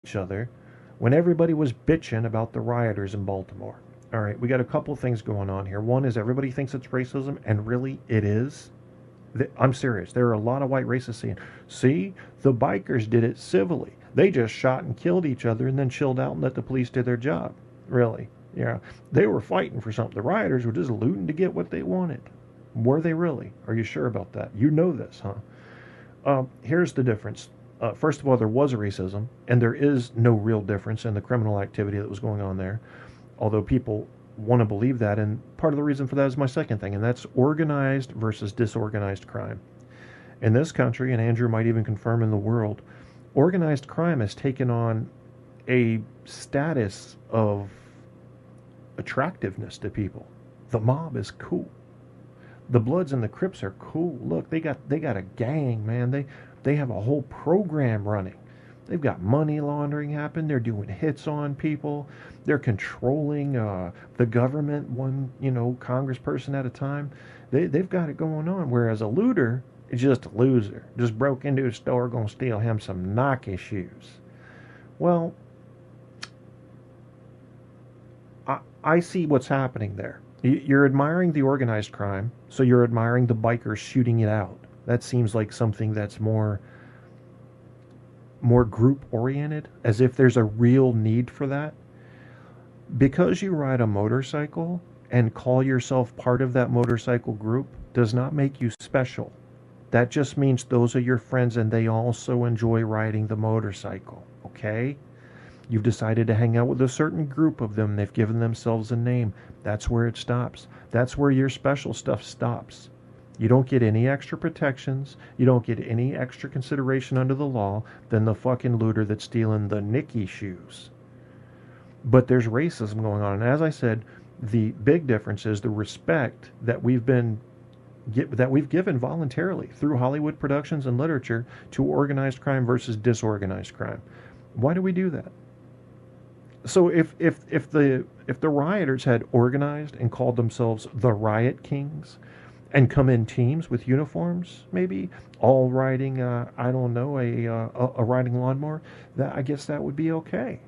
each other when everybody was bitching about the rioters in Baltimore. All right, we got a couple things going on here. One is everybody thinks it's racism, and really it is. I'm serious. There are a lot of white racists saying, see, the bikers did it civilly. They just shot and killed each other and then chilled out and let the police do their job. Really? Yeah. They were fighting for something. The rioters were just looting to get what they wanted. Were they really? Are you sure about that? You know this, huh? Here's the difference. First of all, there was racism, and there is no real difference in the criminal activity that was going on there, although people want to believe that. And part of the reason for that is my second thing, and that's organized versus disorganized crime. In this country, and Andrew might even confirm in the world, organized crime has taken on a status of attractiveness to people. The mob is cool. The Bloods and the Crips are cool. Look, they got a gang, man. They have a whole program running. They've got money laundering happen. They're doing hits on people. They're controlling the government, one congressperson at a time. They've got it going on. Whereas a looter is just a loser. Just broke into a store, gonna steal him some Nike shoes. Well, I see what's happening there. You're admiring the organized crime, so you're admiring the bikers shooting it out. That seems like something that's more group oriented, as if there's a real need for that. Because you ride a motorcycle and call yourself part of that motorcycle group does not make you special. That just means those are your friends and they also enjoy riding the motorcycle, okay? You've decided to hang out with a certain group of them. They've given themselves a name. That's where it stops. That's where your special stuff stops. You don't get any extra protections. You don't get any extra consideration under the law than the fucking looter that's stealing the Nike shoes. But there's racism going on. And as I said, the big difference is the respect that we've given voluntarily through Hollywood productions and literature to organized crime versus disorganized crime. Why do we do that? So if the rioters had organized and called themselves the Riot Kings and come in teams with uniforms, maybe all riding I don't know, a riding lawnmower, that I guess that would be okay.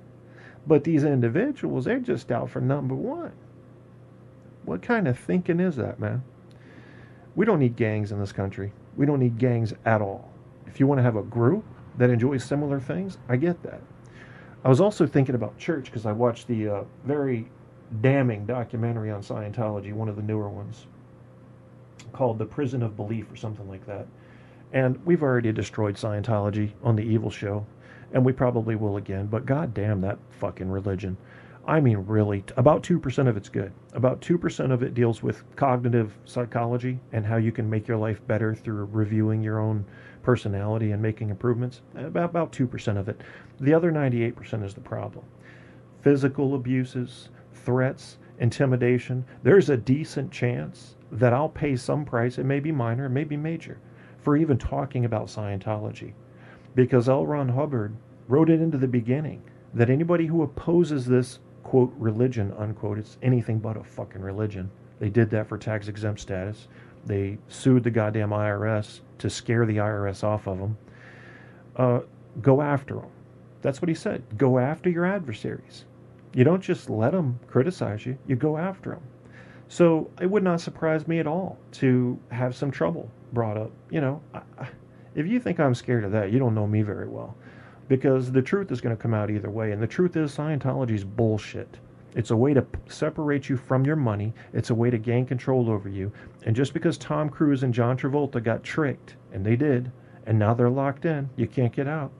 But these individuals, they're just out for number one. What kind of thinking is that, man? We don't need gangs in this country. We don't need gangs at all. If you want to have a group that enjoys similar things, I get that. I was also thinking about church because I watched the very damning documentary on Scientology, one of the newer ones, called The Prison of Belief or something like that. And we've already destroyed Scientology on the Evil Show, and we probably will again, but goddamn that fucking religion. I mean, really, about 2% of it's good. About 2% of it deals with cognitive psychology and how you can make your life better through reviewing your own personality and making improvements. About 2% of it. The other 98% is the problem. Physical abuses, threats, intimidation. There's a decent chance that I'll pay some price, it may be minor, it may be major, for even talking about Scientology. Because L. Ron Hubbard wrote it into the beginning that anybody who opposes this, quote, religion, unquote, it's anything but a fucking religion. They did that for tax exempt status. They sued the goddamn IRS to scare the IRS off of them. Go after them. That's what he said. Go after your adversaries. You don't just let them criticize you. You go after them. So it would not surprise me at all to have some trouble brought up. If you think I'm scared of that, you don't know me very well. Because the truth is going to come out either way. And the truth is Scientology's bullshit. It's a way to separate you from your money. It's a way to gain control over you. And just because Tom Cruise and John Travolta got tricked, and they did, and now they're locked in, you can't get out.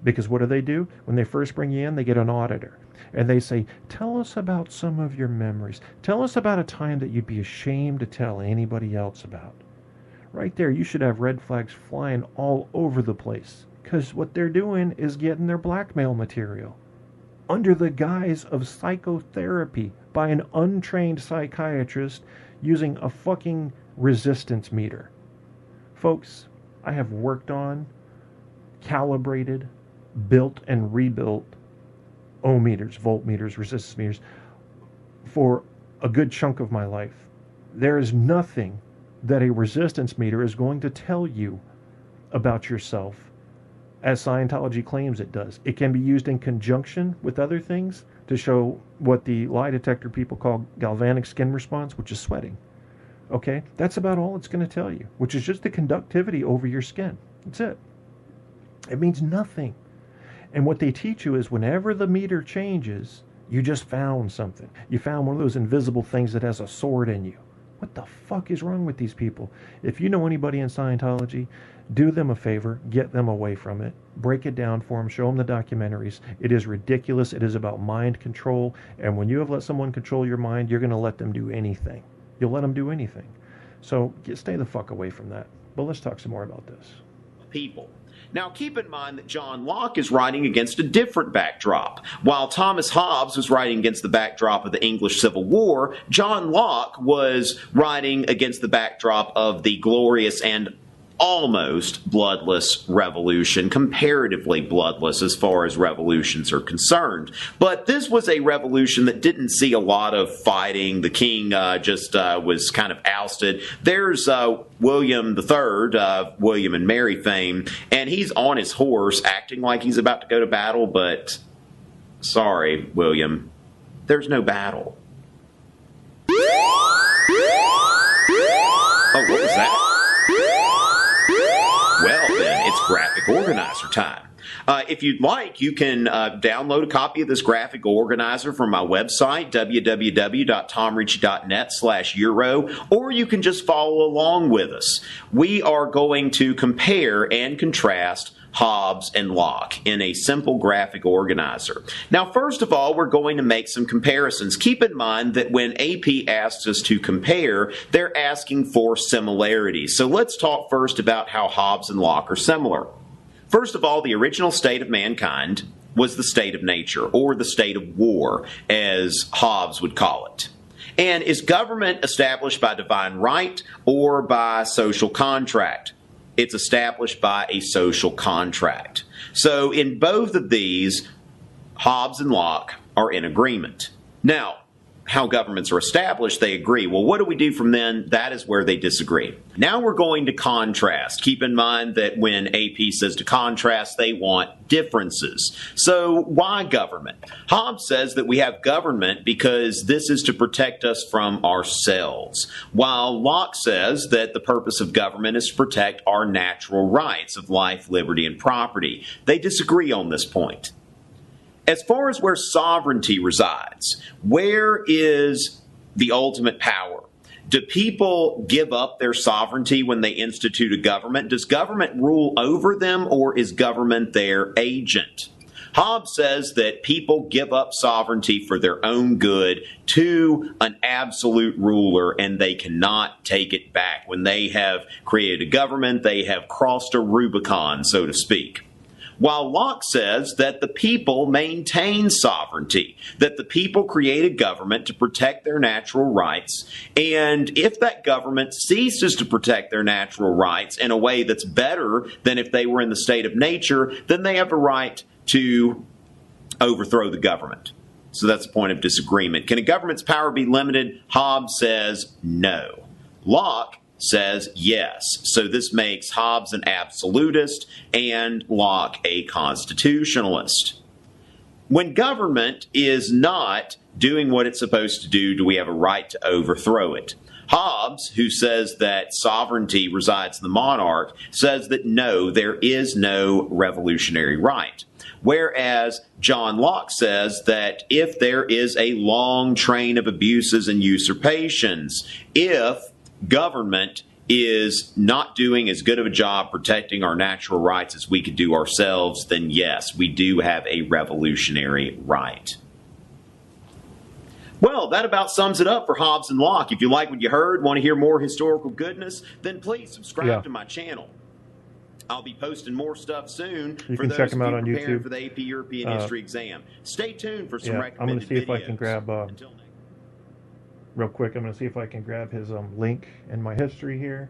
Because what do? When they first bring you in, they get an auditor. And they say, tell us about some of your memories. Tell us about a time that you'd be ashamed to tell anybody else about. Right there, you should have red flags flying all over the place. Because what they're doing is getting their blackmail material under the guise of psychotherapy by an untrained psychiatrist using a fucking resistance meter. Folks, I have worked on, calibrated, built and rebuilt ohm meters, voltmeters, resistance meters for a good chunk of my life. There is nothing that a resistance meter is going to tell you about yourself as Scientology claims it does. It can be used in conjunction with other things to show what the lie detector people call galvanic skin response, which is sweating. Okay? That's about all it's going to tell you, which is just the conductivity over your skin. That's it. It means nothing. And what they teach you is whenever the meter changes, you just found something. You found one of those invisible things that has a sword in you. What the fuck is wrong with these people? If you know anybody in Scientology, do them a favor, get them away from it, break it down for them, show them the documentaries. It is ridiculous. It is about mind control. And when you have let someone control your mind, you're going to let them do anything. You'll let them do anything. So stay the fuck away from that. But let's talk some more about this. People. Now, keep in mind that John Locke is writing against a different backdrop. While Thomas Hobbes was writing against the backdrop of the English Civil War, John Locke was writing against the backdrop of the glorious and almost bloodless revolution, comparatively bloodless as far as revolutions are concerned. But this was a revolution that didn't see a lot of fighting. The king just was kind of ousted. There's William III, William and Mary fame, and he's on his horse acting like he's about to go to battle, but sorry, William, there's no battle. Oh, what was that? Well, then, it's graphic organizer time. If you'd like, you can download a copy of this graphic organizer from my website, www.tomricci.net/euro, or you can just follow along with us. We are going to compare and contrast Hobbes and Locke in a simple graphic organizer. Now, first of all, we're going to make some comparisons. Keep in mind that when AP asks us to compare, they're asking for similarities. So let's talk first about how Hobbes and Locke are similar. First of all, the original state of mankind was the state of nature, or the state of war, as Hobbes would call it. And is government established by divine right or by social contract? It's established by a social contract. So in both of these, Hobbes and Locke are in agreement. Now, how governments are established, they agree. Well, what do we do from then? That is where they disagree. Now we're going to contrast. Keep in mind that when AP says to contrast, they want differences. So why government? Hobbes says that we have government because this is to protect us from ourselves, while Locke says that the purpose of government is to protect our natural rights of life, liberty, and property. They disagree on this point. As far as where sovereignty resides, where is the ultimate power? Do people give up their sovereignty when they institute a government? Does government rule over them, or is government their agent? Hobbes says that people give up sovereignty for their own good to an absolute ruler, and they cannot take it back. When they have created a government, they have crossed a Rubicon, so to speak. While Locke says that the people maintain sovereignty, that the people create a government to protect their natural rights, and if that government ceases to protect their natural rights in a way that's better than if they were in the state of nature, then they have a right to overthrow the government. So that's a point of disagreement. Can a government's power be limited? Hobbes says no. Locke says yes. So this makes Hobbes an absolutist and Locke a constitutionalist. When government is not doing what it's supposed to do we have a right to overthrow it? Hobbes, who says that sovereignty resides in the monarch, says that no, there is no revolutionary right. Whereas John Locke says that if there is a long train of abuses and usurpations, if government is not doing as good of a job protecting our natural rights as we could do ourselves, then yes, we do have a revolutionary right. Well, that about sums it up for Hobbes and Locke. If you like what you heard, want to hear more historical goodness, then please subscribe to my channel. I'll be posting more stuff soon for those of you preparing for the AP European History exam. Stay tuned for some recommended videos. I'm going to see if I can grab real quick, I'm going to see if I can grab his link in my history here,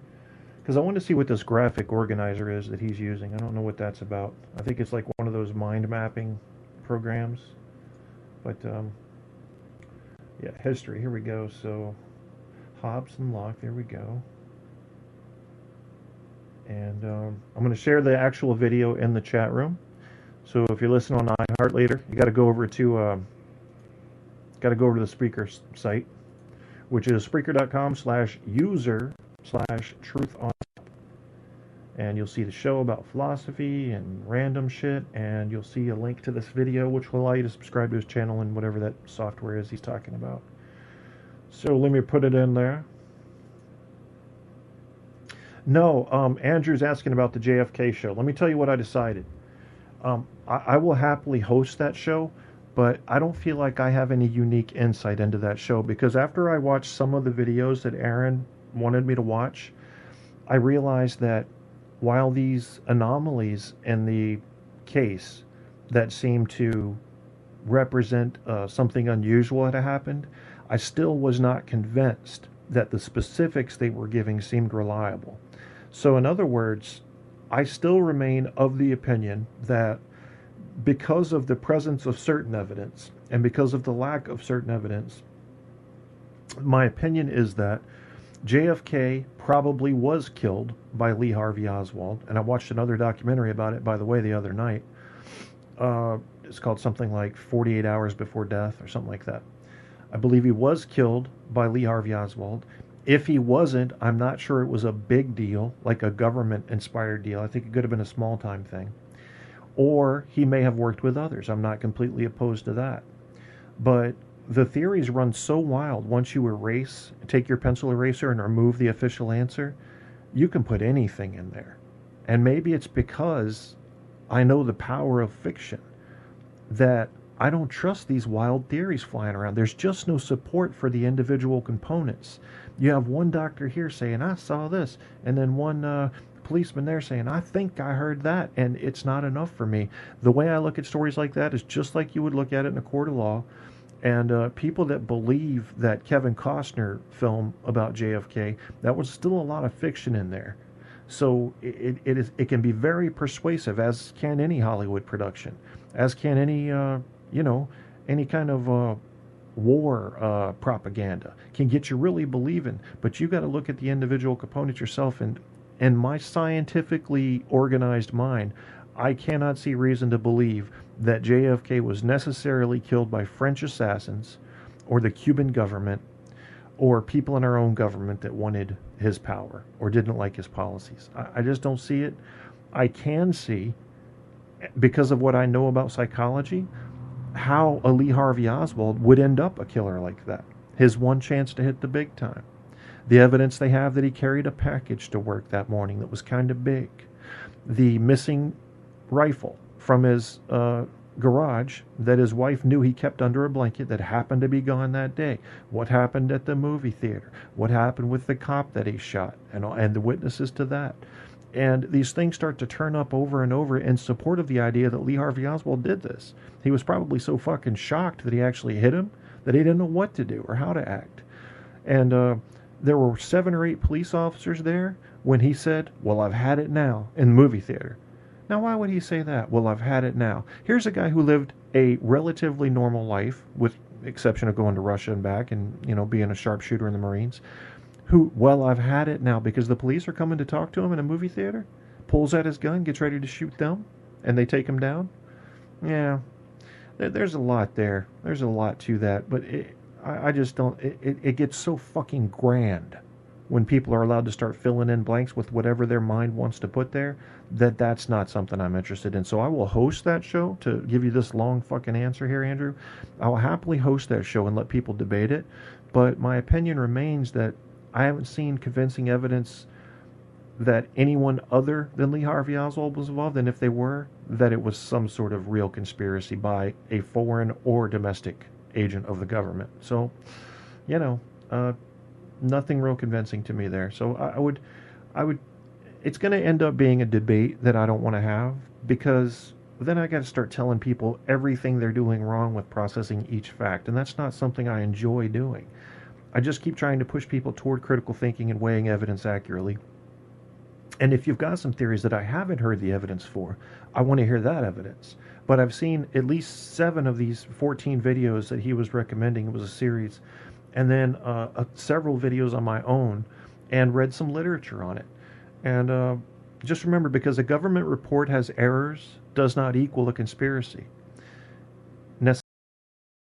because I want to see what this graphic organizer is that he's using. I don't know what that's about. I think it's like one of those mind mapping programs. But yeah, history. Here we go. So Hobbes and Locke. There we go. And I'm going to share the actual video in the chat room. So if you're listening on iHeart later, you got to go over to the Spreaker site, which is Spreaker.com/user/truthon. And you'll see the show about philosophy and random shit, and you'll see a link to this video, which will allow you to subscribe to his channel and whatever that software is he's talking about. So let me put it in there. No, Andrew's asking about the JFK show. Let me tell you what I decided. I will happily host that show, but I don't feel like I have any unique insight into that show, because after I watched some of the videos that Aaron wanted me to watch, I realized that while these anomalies in the case that seem to represent something unusual had happened, I still was not convinced that the specifics they were giving seemed reliable. So in other words, I still remain of the opinion that because of the presence of certain evidence and because of the lack of certain evidence, my opinion is that JFK probably was killed by Lee Harvey Oswald. And I watched another documentary about it, by the way, the other night. It's called something like 48 Hours Before Death or something like that. I believe he was killed by Lee Harvey Oswald. If he wasn't, I'm not sure it was a big deal, like a government-inspired deal. I think it could have been a small-time thing. Or he may have worked with others. I'm not completely opposed to that. But the theories run so wild. Once you take your pencil eraser and remove the official answer, you can put anything in there. And maybe it's because I know the power of fiction that I don't trust these wild theories flying around. There's just no support for the individual components. You have one doctor here saying, I saw this, and then one policeman there saying, I think I heard that, and it's not enough for me. The way I look at stories like that is just like you would look at it in a court of law. And people that believe that Kevin Costner film about JFK, that was still a lot of fiction in there. So it can be very persuasive, as can any Hollywood production, as can any any kind of war propaganda can get you really believing. But you got to look at the individual components yourself. And in my scientifically organized mind, I cannot see reason to believe that JFK was necessarily killed by French assassins or the Cuban government or people in our own government that wanted his power or didn't like his policies. I just don't see it. I can see, because of what I know about psychology, how a Lee Harvey Oswald would end up a killer like that. His one chance to hit the big time. The evidence they have that he carried a package to work that morning that was kind of big. The missing rifle from his garage that his wife knew he kept under a blanket that happened to be gone that day. What happened at the movie theater? What happened with the cop that he shot? And the witnesses to that. And these things start to turn up over and over in support of the idea that Lee Harvey Oswald did this. He was probably so fucking shocked that he actually hit him that he didn't know what to do or how to act. And there were 7 or 8 police officers there when he said, well, I've had it now, in the movie theater. Now, why would he say that? Well, I've had it now. Here's a guy who lived a relatively normal life, with exception of going to Russia and back and, being a sharpshooter in the Marines, who, well, I've had it now because the police are coming to talk to him in a movie theater, pulls out his gun, gets ready to shoot them, and they take him down. Yeah, there's a lot there. There's a lot to that, but I just don't, it gets so fucking grand when people are allowed to start filling in blanks with whatever their mind wants to put there, that's not something I'm interested in. So I will host that show to give you this long fucking answer here, Andrew. I'll happily host that show and let people debate it. But my opinion remains that I haven't seen convincing evidence that anyone other than Lee Harvey Oswald was involved, and if they were, that it was some sort of real conspiracy by a foreign or domestic agent of the government. So, nothing real convincing to me there. So I would, it's going to end up being a debate that I don't want to have, because then I got to start telling people everything they're doing wrong with processing each fact, and that's not something I enjoy doing. I just keep trying to push people toward critical thinking and weighing evidence accurately. And if you've got some theories that I haven't heard the evidence for, I want to hear that evidence. But I've seen at least 7 of these 14 videos that he was recommending. It was a series. And then several videos on my own, and read some literature on it. And Just remember, because a government report has errors does not equal a conspiracy.